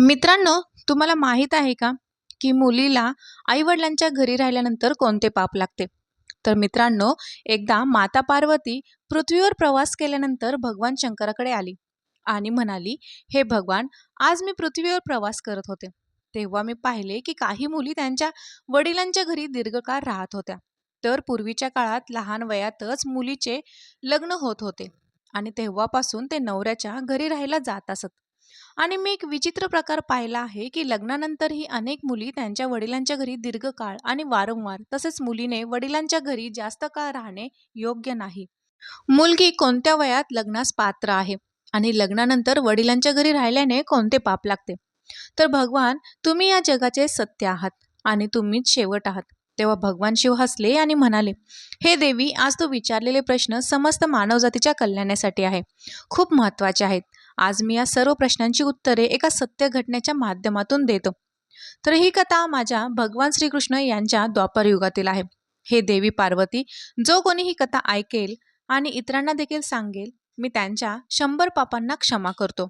मित्रांनो, तुम्हाला माहीत आहे का, की मुलीला आई-वडिलांच्या घरी राहिल्यानंतर कोणते पाप लागते? तर मित्रांनो, एकदा माता पार्वती पृथ्वीवर प्रवास केल्यानंतर भगवान शंकराकडे आली आणि म्हणाली, "हे भगवान, आज मी पृथ्वीवर प्रवास करत होते. तेव्हा मी पाहिले की काही मुली त्यांच्या वडिलांच्या घरी दीर्घकाळ राहत होत्या. तर पूर्वीच्या काळात लहान वयातच मुलीचे लग्न होत होते आणि तेव्हापासून ते नवऱ्याच्या घरी राहायला जात असत. आणि मी एक विचित्र प्रकार पाहिला आहे की लग्नानंतरही अनेक मुली त्यांच्या वडिलांच्या घरी दीर्घकाळ आणि वारंवार, तसेच मुलीने वडिलांच्या घरी जास्त काळ राहणे योग्य नाही. मुलगी कोणत्या वयात लग्नास पात्र आहे आणि लग्नानंतर वडिलांच्या घरी राहिल्याने कोणते पाप लागते? तर भगवान, तुम्ही या जगाचे सत्य आहात आणि तुम्हीच शेवट आहात. तेव्हा भगवान शिव हसले आणि म्हणाले, हे देवी, आज तू विचारलेले प्रश्न समस्त मानवजातीच्या कल्याणासाठी आहे, खूप महत्त्वाचे आहेत. आज मी या सर्व प्रश्नांची उत्तरे एका सत्य घटनेच्या माध्यमातून देतो. तर ही कथा माझ्या भगवान श्रीकृष्ण यांच्या द्वापर युगातील आहे. हे देवी पार्वती, जो कोणी ही कथा ऐकेल आणि इतरांना देखील सांगेल, मी त्यांच्या 100 पापांना क्षमा करतो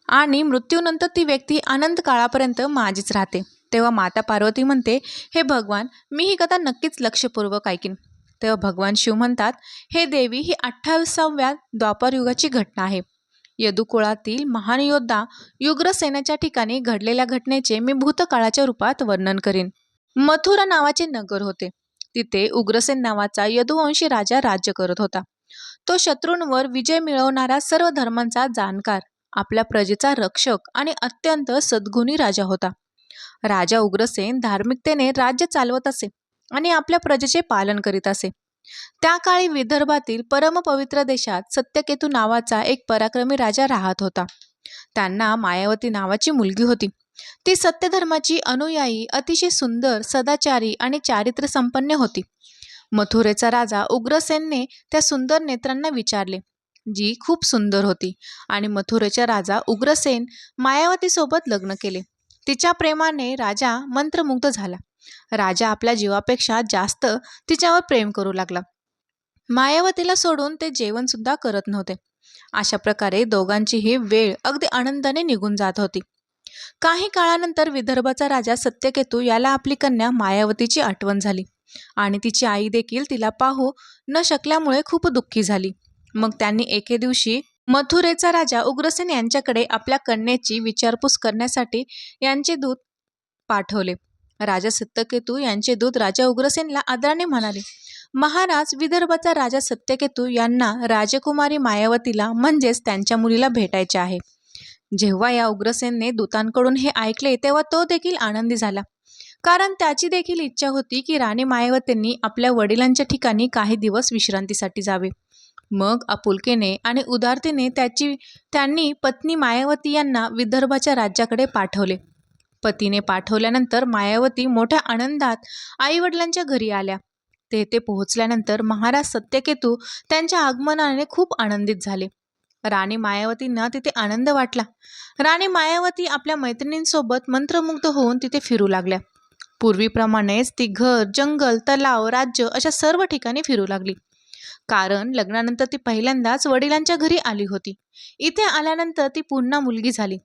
आणि मृत्यूनंतर ती व्यक्ती अनंत काळापर्यंत माझीच राहते. तेव्हा माता पार्वती म्हणते, हे भगवान, मी ही कथा नक्कीच लक्षपूर्वक ऐकीन. तेव्हा भगवान शिव म्हणतात, हे देवी, ही 28व्या द्वापर युगाची घटना आहे. यदुकुळातील महान योद्धा युग्रसेनाच्या ठिकाणी घडलेल्या घटनेचे मी भूतकाळाच्या रूपात वर्णन करीन. मथुरा नावाचे नगर होते. तिथे उग्रसेन नावाचा यदुवंशी राजा राज्य करत होता. तो शत्रूंवर विजय मिळवणारा, सर्व धर्मांचा जाणकार, आपल्या प्रजेचा रक्षक आणि अत्यंत सद्गुणी राजा होता. राजा उग्रसेन धार्मिकतेने राज्य चालवत असे आणि आपल्या प्रजेचे पालन करीत असे. त्या काळी विदर्भातील परमपवित्र देशात सत्यकेतू नावाचा एक पराक्रमी राजा राहत होता. त्यांना मायावती नावाची मुलगी होती. ती सत्यधर्माची अनुयायी, अतिशय सुंदर, सदाचारी आणि चारित्र्य संपन्न होती. मथुरेचा राजा उग्रसेनने त्या सुंदर नेत्रांना विचारले, जी खूप सुंदर होती, आणि मथुरेचा राजा उग्रसेन मायावतीसोबत लग्न केले. तिच्या प्रेमाने राजा मंत्रमुग्ध झाला. राजा आपल्या जीवापेक्षा जास्त तिच्यावर प्रेम करू लागला. मायावतीला सोडून ते जेवण सुद्धा करत नव्हते. अशा प्रकारे दोघांचीही वेळ अगदी आनंदाने निघून जात होती. काही काळानंतर विदर्भाचा राजा सत्यकेतू याला आपली कन्या मायावतीची आठवण झाली आणि तिची आई देखील तिला पाहू न शकल्यामुळे खूप दुःखी झाली. मग त्यांनी एके दिवशी मथुरेचा राजा उग्रसेन यांच्याकडे आपल्या कन्येची विचारपूस करण्यासाठी यांचे दूत पाठवले. राजा सत्यकेतू यांचे दूत राजा उग्रसेनला आदराने म्हणाले, महाराज, विदर्भाचा राजा सत्यकेतू यांना राजकुमारी मायावतीला म्हणजेच त्यांच्या मुलीला भेटायचे आहे. जेव्हा या उग्रसेनने दूतांकडून हे ऐकले तेव्हा तो देखील आनंदी झाला, कारण त्याची देखील इच्छा होती की राणी मायावतींनी आपल्या वडिलांच्या ठिकाणी काही दिवस विश्रांतीसाठी जावे. मग आपुलकीने आणि उदारतेने त्यांनी पत्नी मायावती यांना विदर्भाच्या राज्याकडे पाठवले. पतीने पाठवल्यानंतर मायावती मोठ्या आनंदात आईवडिलांच्या घरी आल्या. तेथे पोहोचल्यानंतर महाराज सत्यकेतू त्यांच्या आगमनाने खूप आनंदित झाले. राणी मायावतींना तिथे आनंद वाटला. राणी मायावती आपल्या मैत्रिणींसोबत मंत्रमुग्ध होऊन तिथे फिरू लागल्या. पूर्वीप्रमाणेच ती घर, जंगल, तलाव, राज्य अशा सर्व ठिकाणी फिरू लागली, कारण लग्नानंतर ती पहिल्यांदाच वडिलांच्या घरी आली होती. इथे आल्यानंतर ती पुन्हा मुलगी झाली.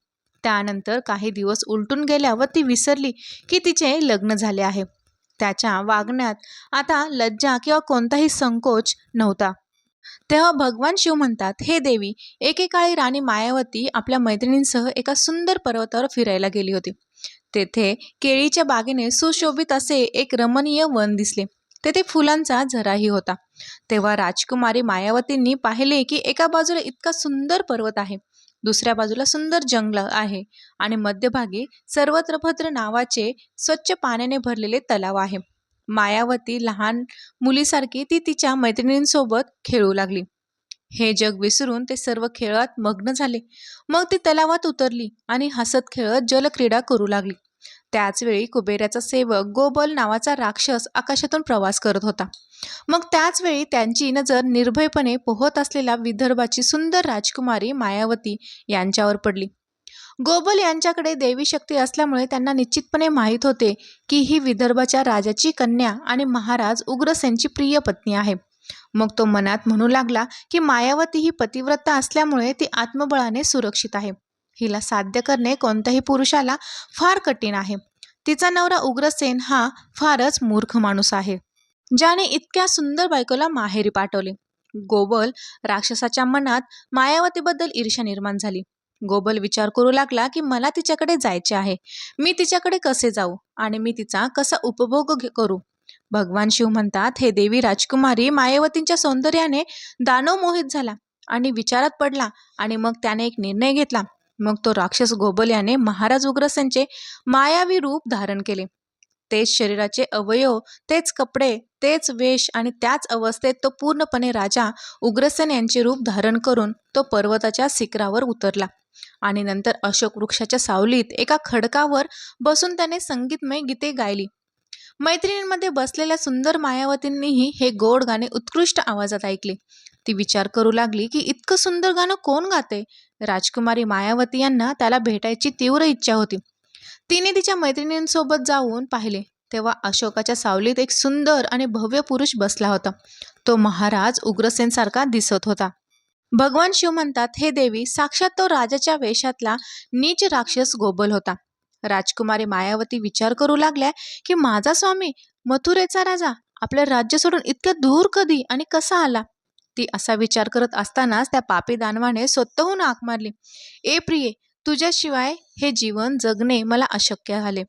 त्यानंतर काही दिवस उलटून गेल्यावर ती विसरली की तिचे लग्न झाले आहे. त्याच्या वागण्यात आता लज्जा किंवा कोणताही संकोच नव्हता. तेव्हा भगवान शिव म्हणतात, हे देवी, एकेकाळी राणी मायावती आपल्या मैत्रिणींसह एका सुंदर पर्वतावर फिरायला गेली होती. तेथे केळीच्या बागेने सुशोभित असे एक रमणीय वन दिसले. तेथे फुलांचा झराही होता. तेव्हा राजकुमारी मायावतींनी पाहिले की एका बाजूला इतका सुंदर पर्वत आहे, दुसऱ्या बाजूला सुंदर जंगल आहे आणि मध्यभागी सर्वत्र भद्र नावाचे स्वच्छ पाण्याने भरलेले तलाव आहे. मायावती लहान मुलीसारखी ती तिच्या मैत्रिणींसोबत खेळू लागली. हे जग विसरून ते सर्व खेळात मग्न झाले. मग ती तलावात उतरली आणि हसत खेळत जलक्रीडा करू लागली. त्याचवेळी कुबेराचा सेवक गोबल नावाचा राक्षस आकाशातून प्रवास करत होता. मग त्याचवेळी त्यांची नजर निर्भयपणे पोहत असलेल्या विदर्भाची सुंदर राजकुमारी मायावती यांच्यावर पडली. गोबल यांच्याकडे देवी शक्ती असल्यामुळे त्यांना निश्चितपणे माहीत होते की ही विदर्भाच्या राजाची कन्या आणि महाराज उग्रसेनची प्रिय पत्नी आहे. मग तो मनात म्हणू लागला की मायावती ही पतिव्रता असल्यामुळे ती आत्मबळाने सुरक्षित आहे. हिला साध्य करणे कोणत्याही पुरुषाला फार कठीण आहे. तिचा नवरा उग्रसेन हा फारच मूर्ख माणूस आहे, ज्याने इतक्या सुंदर बायकोला माहेरी पाठवले. गोबल राक्षसाच्या मनात मायावतीबद्दल ईर्ष्या निर्माण झाली. गोबल विचार करू लागला की मला तिच्याकडे जायचे आहे. मी तिच्याकडे कसे जाऊ आणि मी तिचा कसा उपभोग करू. भगवान शिव म्हणतात, हे देवी राजकुमारी मायावतींच्या सौंदर्याने दानव मोहित झाला आणि विचारात पडला आणि मग त्याने एक निर्णय घेतला. मग तो राक्षस गोबल याने महाराज उग्रसेनचे मायावी रूप धारण केले. तेच शरीराचे अवयव, तेच कपडे, तेच वेश आणि त्याच अवस्थेत तो पूर्णपणे राजा उग्रसेन यांचे रूप धारण करून तो पर्वताच्या शिखरावर उतरला आणि नंतर अशोक वृक्षाच्या सावलीत एका खडकावर बसून त्याने संगीतमय गीते गायली. मैत्रिणींमध्ये बसलेल्या सुंदर मायावतींनीही हे गोड गाणे उत्कृष्ट आवाजात ऐकले. ती विचार करू लागली की इतकं सुंदर गाणं कोण गाते. राजकुमारी मायावती यांना त्याला भेटायची तीव्र इच्छा होती. तिने तिच्या मैत्रिणींसोबत जाऊन पाहिले तेव्हा अशोकाच्या सावलीत एक सुंदर आणि भव्य पुरुष बसला होता. तो महाराज उग्रसेन सारखा दिसत होता. भगवान शिव म्हणतात, हे देवी, साक्षात तो राजाच्या वेशातला नीच राक्षस गोबल होता. राजकुमारी मायावती विचार करू लागल्या की माझा स्वामी मथुरेचा राजा आपले राज्य सोडून इतक्या दूर कधी आणि कसा आला. ती असा विचार करत असतानाच त्या पापी दानवाने स्वतःहून हाक मारली, ए प्रिये, तुझ्याशिवाय हे जीवन जगणे मला अशक्य झाले,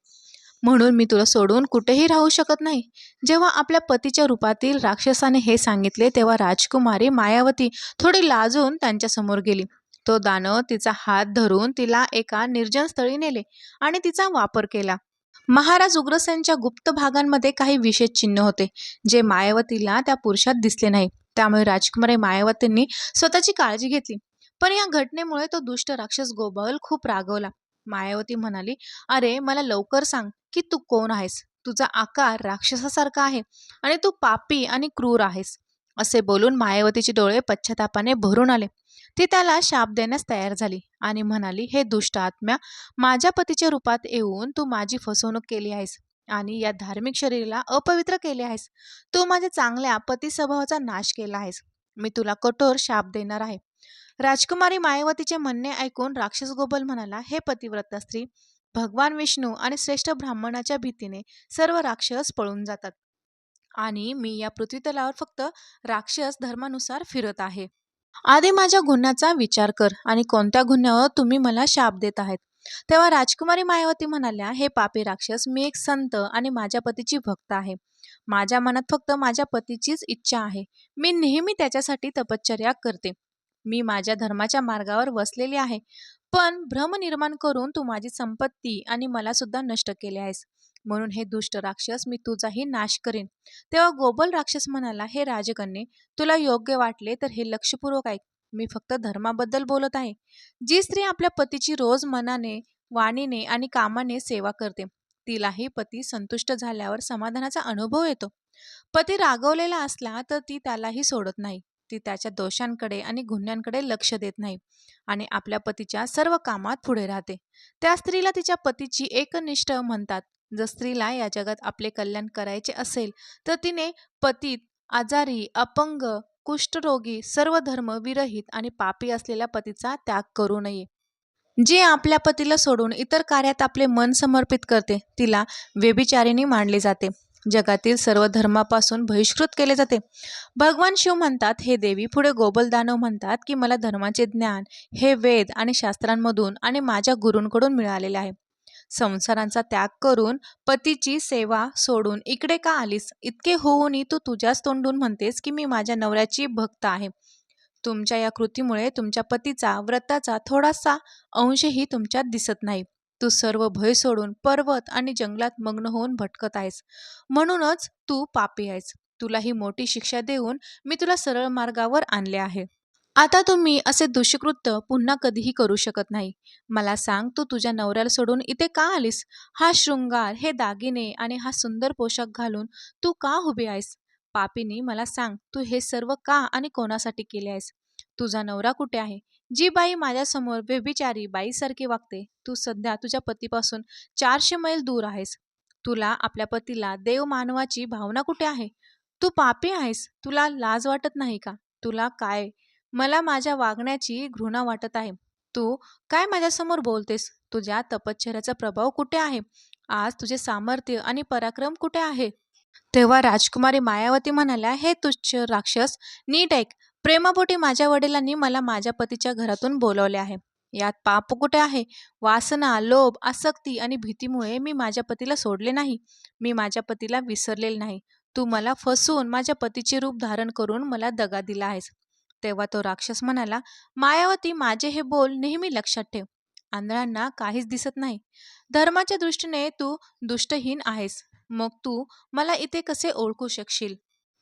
म्हणून मी तुला सोडून कुठेही राहू शकत नाही. जेव्हा आपल्या पतीच्या रूपातील राक्षसाने हे सांगितले तेव्हा राजकुमारी मायावती थोडी लाजून त्यांच्यासमोर गेली. तो दानव तिचा हात धरून तिला एका निर्जन स्थळी नेले आणि तिचा वापर केला. महाराज उग्रसेनच्या गुप्त भागांमध्ये काही विशेष चिन्ह होते जे मायावतीला त्या पुरुषात दिसले नाही. त्यामुळे राजकुमारी मायावतींनी स्वतःची काळजी घेतली. पण या घटनेमुळे तो दुष्ट राक्षस गोबल खूप रागवला. मायावती म्हणाली, अरे मला लवकर सांग की तू कोण आहेस. तुझा आकार राक्षसासारखा आहे आणि तू पापी आणि क्रूर आहेस. असे बोलून मायावतीचे डोळे पश्चातापाने भरून आले. ती त्याला शाप देण्यास तयार झाली आणि म्हणाली, हे दुष्ट आत्म्या, माझ्या पतीच्या रूपात येऊन तू माझी फसवणूक केली आहेस आणि या धार्मिक शरीराला अपवित्र केले आहेस. तू माझ्या चांगल्या पती स्वभावाचा नाश केला आहेस. मी तुला कठोर शाप देणार आहे. राजकुमारी मायावतीचे म्हणणे ऐकून राक्षस गोबल म्हणाला, हे पतिव्रता स्त्री, भगवान विष्णू आणि श्रेष्ठ ब्राह्मणाच्या भीतीने सर्व राक्षस पळून जातात आणि मी या पृथ्वीतलावर फक्त राक्षस धर्मानुसार फिरत आहे. आधी माझ्या गुन्ह्याचा विचार कर आणि कोणत्या गुन्ह्यावर तुम्ही मला शाप देत आहेत. तेव्हा राजकुमारी मायावती म्हणाल्या, हे पापी राक्षस, मी एक संत आणि माझ्या पतीची भक्त आहे. माझ्या मनात फक्त माझ्या पतीचीच इच्छा आहे. मी नेहमी त्याच्यासाठी तपश्चर्या करते. मी माझ्या धर्माच्या मार्गावर वसलेली आहे. पण भ्रम निर्माण करून तू माझी संपत्ती आणि मला सुद्धा नष्ट केले आहेस. म्हणून हे दुष्ट राक्षस, मी तुझाही नाश करेन. तेव्हा गोबल राक्षस म्हणाला, हे राजकन्ये, तुला योग्य वाटले तर हे लक्षपूर्वक ऐक. मी फक्त धर्माबद्दल बोलत आहे. जी स्त्री आपल्या पतीची रोज मनाने, वाणीने आणि कामाने सेवा करते, तिलाही पती संतुष्ट झाल्यावर समाधानाचा अनुभव येतो. पती रागवलेला असला तर ती त्यालाही सोडत नाही. ती त्याच्या दोषांकडे आणि गुन्ह्यांकडे लक्ष देत नाही आणि आपल्या पतीच्या सर्व कामात पुढे राहते. त्या स्त्रीला तिच्या पतीची एकनिष्ठ म्हणतात. जर स्त्रीला या जगात आपले कल्याण करायचे असेल तर तिने पतीत आजारी, अपंग, कुष्ठरोगी, सर्व धर्म विरहित आणि पापी असलेल्या पतीचा त्याग करू नये. जी आपल्या पतीला सोडून इतर कार्यात आपले मन समर्पित करते तिला व्यभिचारिणी मानले जाते. जगातील सर्व धर्मापासून बहिष्कृत केले जाते. भगवान शिव म्हणतात, हे देवी, पुढे गोबल दानव म्हणतात की मला धर्माचे ज्ञान हे वेद आणि शास्त्रांमधून आणि माझ्या गुरूंकडून मिळालेले आहे. संसारांचा त्याग करून पतीची सेवा सोडून इकडे का आलीस? इतके होऊनही तू तुझ्याच तोंडून म्हणतेस की मी माझ्या नवऱ्याची भक्त आहे. तुमच्या या कृतीमुळे तुमच्या पतीचा व्रताचा थोडासा अंशही तुमच्यात दिसत नाही. तू सर्व भय सोडून पर्वत आणि जंगलात मग्न होऊन भटकत आहेस. म्हणूनच तू पापी आहेस. तुला ही मोठी शिक्षा देऊन मी तुला सरळ मार्गावर आणले आहे. आता तुम्ही असे दुष्कृत्य पुन्हा कधीही करू शकत नाही. मला सांग, तू तुझ्या नवऱ्याला सोडून इथे का आलीस? हा शृंगार, हे दागिने आणि हा सुंदर पोशाख घालून तू का उभी आहेस? पापिनी, मला सांग, तू हे सर्व का आणि कोणासाठी केले आहेस? तुझा नवरा कुठे आहे? जी बाई माझ्यासमोर व्यभिचारी बाईसारखी वागते, तू सध्या तुझ्या पतीपासून 400 मैल दूर आहेस. तुला आपल्या पतीला देव मानवाची भावना कुठे आहे? तू पापी आहेस. तुला लाज वाटत नाही का? तुला काय, मला माझ्या वागण्याची घृणा वाटत आहे. तू काय माझ्यासमोर बोलतेस? तुझ्या तपश्चर्याचा प्रभाव कुठे आहे? आज तुझे सामर्थ्य आणि पराक्रम कुठे आहे? तेव्हा राजकुमारी मायावती म्हणाल्या, हे तुच्छ राक्षस, नीट ऐक. प्रेमापोटी माझ्या वडिलांनी मला माझ्या पतीच्या घरातून बोलवले आहे. यात पाप कुठे आहे? वासना, लोभ, आसक्ती आणि भीतीमुळे मी माझ्या पतीला सोडले नाही. मी माझ्या पतीला विसरलेले नाही. तू मला फसवून माझ्या पतीचे रूप धारण करून मला दगा दिला आहेस. तेव्हा तो राक्षस म्हणाला, मायावती, माझे हे बोल नेहमी लक्षात ठेव. आंधळ्यांना काहीच दिसत नाही. धर्माच्या दृष्टीने तू दुष्टहीन आहेस. मग तू मला इथे कसे ओळखू शकशील?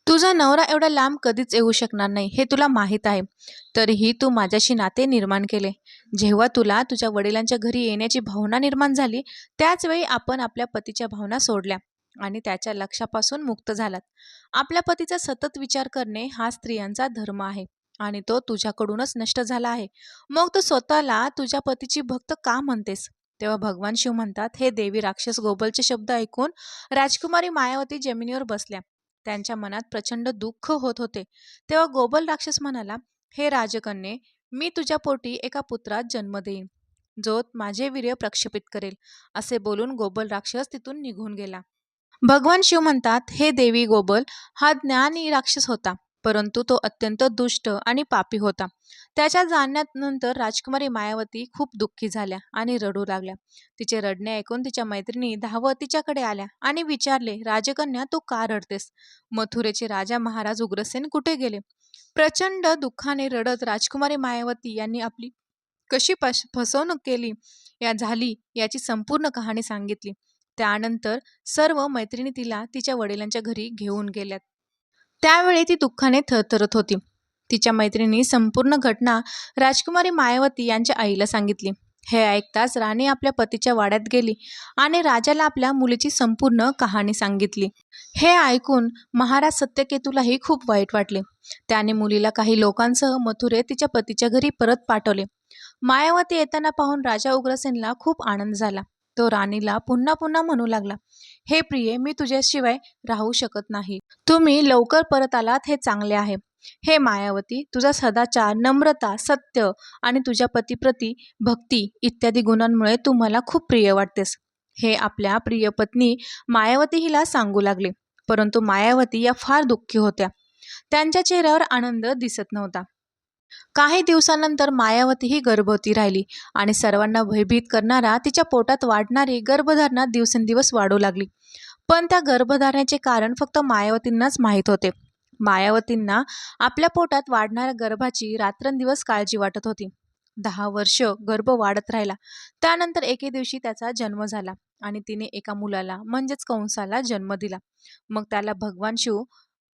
तुझा नवरा एवढा लांब कधीच येऊ शकणार नाही हे तुला माहीत आहे. तरीही तू माझ्याशी नाते निर्माण केले. जेव्हा तुला तुझ्या वडिलांच्या घरी येण्याची भावना निर्माण झाली, त्याच वेळी आपण आपल्या पतीच्या भावना सोडल्या आणि त्याच्या लक्षापासून मुक्त झालात. आपल्या पतीचा सतत विचार करणे हा स्त्रियांचा धर्म आहे आणि तो तुझ्याकडूनच नष्ट झाला आहे. मग तू स्वतःला तुझ्या पतीची भक्त का म्हणतेस? तेव्हा भगवान शिव म्हणतात, हे देवी राक्षस गोबलचे शब्द ऐकून राजकुमारी मायावती जमिनीवर बसल्या. त्यांच्या मनात प्रचंड दुःख होत होते. तेव्हा गोबल राक्षस म्हणाला, हे राजकन्ये, मी तुझ्या पोटी एका पुत्रास जन्म देईन, जो माझे वीर्य प्रक्षेपित करेल. असे बोलून गोबल राक्षस तिथून निघून गेला. भगवान शिव म्हणतात, हे देवी गोबल हा ज्ञानी राक्षस होता, परंतु तो अत्यंत दुष्ट आणि पापी होता. त्याच्या जाण्यानंतर राजकुमारी मायावती खूप दुःखी झाल्या आणि रडू लागल्या. तिचे रडणे ऐकून तिच्या मैत्रिणी धावत तिच्याकडे आल्या आणि विचारले, राजकन्या, तू का रडतेस? मथुरेचे राजा महाराज उग्रसेन कुठे गेले? प्रचंड दुःखाने रडत राजकुमारी मायावती यांनी आपली कशी फसवणूक केली झाली याची संपूर्ण कहाणी सांगितली. त्यानंतर सर्व मैत्रिणी तिला तिच्या वडिलांच्या घरी घेऊन गेल्यात. त्यावेळी ती दुःखाने थरथरत होती. तिच्या मैत्रिणी संपूर्ण घटना राजकुमारी मायावती यांच्या आईला सांगितली. हे ऐकताच राणी आपल्या पतीच्या वाड्यात गेली आणि राजाला आपल्या मुलीची संपूर्ण कहाणी सांगितली. हे ऐकून महाराज सत्यकेतूलाही खूप वाईट वाटले. त्याने मुलीला काही लोकांसह मथुरेत तिच्या पतीच्या घरी परत पाठवले. मायावती येताना पाहून राजा उग्रसेनला खूप आनंद झाला. तो राणीला पुन्हा पुन्हा म्हणू लागला, हे प्रिये, मी तुझ्याशिवाय राहू शकत नाही. तुम्ही लवकर परत आलात हे चांगले आहे. हे मायावती, तुझा सदाचार, नम्रता, सत्य आणि तुझ्या पतीप्रती भक्ती इत्यादी गुणांमुळे तू मला खूप प्रिय वाटतेस. हे आपल्या प्रिय पत्नी मायावती हिला सांगू लागले. परंतु मायावती या फार दुःखी होत्या. त्यांच्या चेहऱ्यावर आनंद दिसत नव्हता. काही दिवसांनंतर मायावती ही गर्भवती राहिली आणि सर्वांना भयभीत करणारा तिच्या पोटात वाढणारी गर्भधारणा दिवसेंदिवस वाढू लागली. पण त्या गर्भधारणेचे कारण फक्त मायावतींनाच माहीत होते. मायावतींना आपल्या पोटात वाढणाऱ्या गर्भाची रात्रंदिवस काळजी वाटत होती. 10 वर्ष गर्भ वाढत राहिला. त्यानंतर एके दिवशी त्याचा जन्म झाला आणि तिने एका मुलाला म्हणजेच कंसाला जन्म दिला. मग त्याला भगवान शिव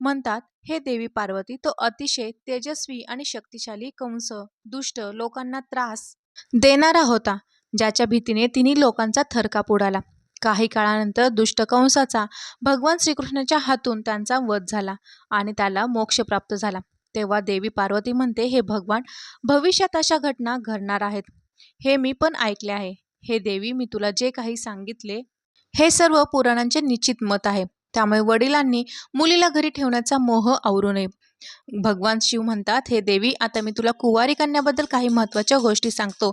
म्हणतात, हे देवी पार्वती, तो अतिशय तेजस्वी आणि शक्तिशाली कंस दुष्ट लोकांना त्रास देणारा होता, ज्याच्या भीतीने तिन्ही लोकांचा थरकाप उडाला. काही काळानंतर दुष्ट कंसाचा भगवान श्रीकृष्णाच्या हातून त्यांचा वध झाला आणि त्याला मोक्ष प्राप्त झाला. तेव्हा देवी पार्वती म्हणते, हे भगवान, भविष्यात अशा घटना घडणार आहेत. हे मी पण ऐकले आहे. हे देवी, मी तुला जे काही सांगितले हे सर्व पुराणांचे निश्चित मत आहे. त्यामुळे वडिलांनी मुलीला घरी ठेवण्याचा मोह आवरू नये. भगवान शिव म्हणतात, हे देवी, आता मी तुला कुवारी कन्याबद्दल काही महत्त्वाच्या गोष्टी सांगतो.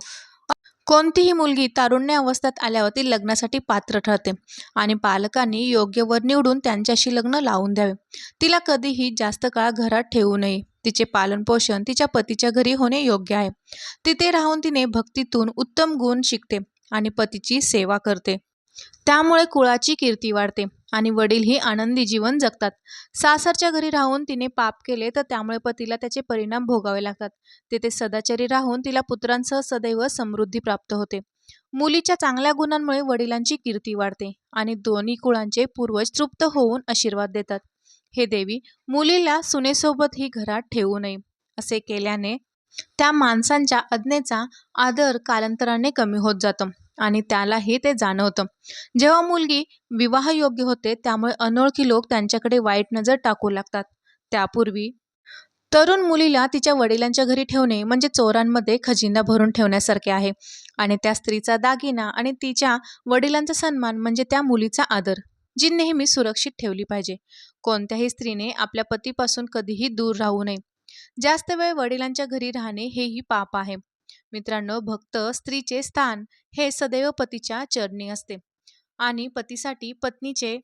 कोणतीही मुलगी तारुण्य अवस्थेत आल्यावर ती लग्नासाठी पात्र ठरते आणि पालकांनी योग्य वर निवडून त्यांच्याशी लग्न लावून द्यावे. तिला कधीही जास्त काळ घरात ठेवू नये. तिचे पालनपोषण तिच्या पतीच्या घरी होणे योग्य आहे. तिथे राहून तिने भक्तीतून उत्तम गुण शिकते आणि पतीची सेवा करते. त्यामुळे कुळाची कीर्ती वाढते आणि वडीलही आनंदी जीवन जगतात. सासरच्या घरी राहून तिने पाप केले तर त्यामुळे पतीला त्याचे परिणाम भोगावे लागतात. तेथे सदाचारी राहून तिला पुत्रांसह सदैव समृद्धी प्राप्त होते. मुलीच्या चांगल्या गुणांमुळे वडिलांची कीर्ती वाढते आणि दोन्ही कुळांचे पूर्वज तृप्त होऊन आशीर्वाद देतात. हे देवी, मुलीला सुनेसोबत ही घरात ठेवू नये. असे केल्याने त्या माणसांच्या आज्ञेचा आदर कालांतराने कमी होत जातो आणि त्यालाही ते जाणवतं. जेव्हा मुलगी विवाहयोग्य होते त्यामुळे अनोळखी लोक त्यांच्याकडे वाईट नजर टाकू लागतात. त्यापूर्वी तरुण मुलीला तिच्या वडिलांच्या घरी ठेवणे म्हणजे चोरांमध्ये खजिना भरून ठेवण्यासारखे आहे आणि त्या स्त्रीचा दागिना आणि तिच्या वडिलांचा सन्मान म्हणजे त्या मुलीचा आदर, जी नेहमी सुरक्षित ठेवली पाहिजे. कोणत्याही स्त्रीने आपल्या पतीपासून कधीही दूर राहू नये. जास्त वेळ वडिलांच्या घरी राहणे हेही पाप आहे. मित्रांनो, भक्त स्त्रीचे स्थान हे सदैव पतीच्या चरणी असते आणि पतीसाठी पत्नीचे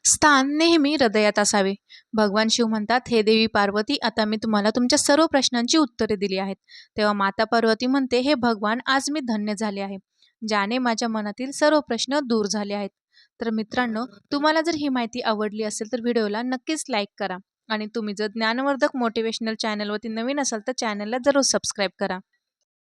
स्थान नेहमी हृदयात असावे. भगवान शिव म्हणतात, "हे देवी पार्वती, आता मी तुम्हाला तुमच्या सर्व प्रश्नांची उत्तरे दिली आहेत." तेव्हा माता पार्वती म्हणते, "हे भगवान, आज मी धन्य झाले आहे, ज्याने माझ्या मनातील सर्व प्रश्न दूर झाले आहेत." तर मित्रांनो, तुम्हाला जर ही माहिती आवडली असेल तर व्हिडिओला नक्कीच लाईक करा आणि तुम्ही जर ज्ञानवर्धक मोटिवेशनल चॅनलवरती नवीन असाल तर चॅनलला जरूर सबस्क्राईब करा.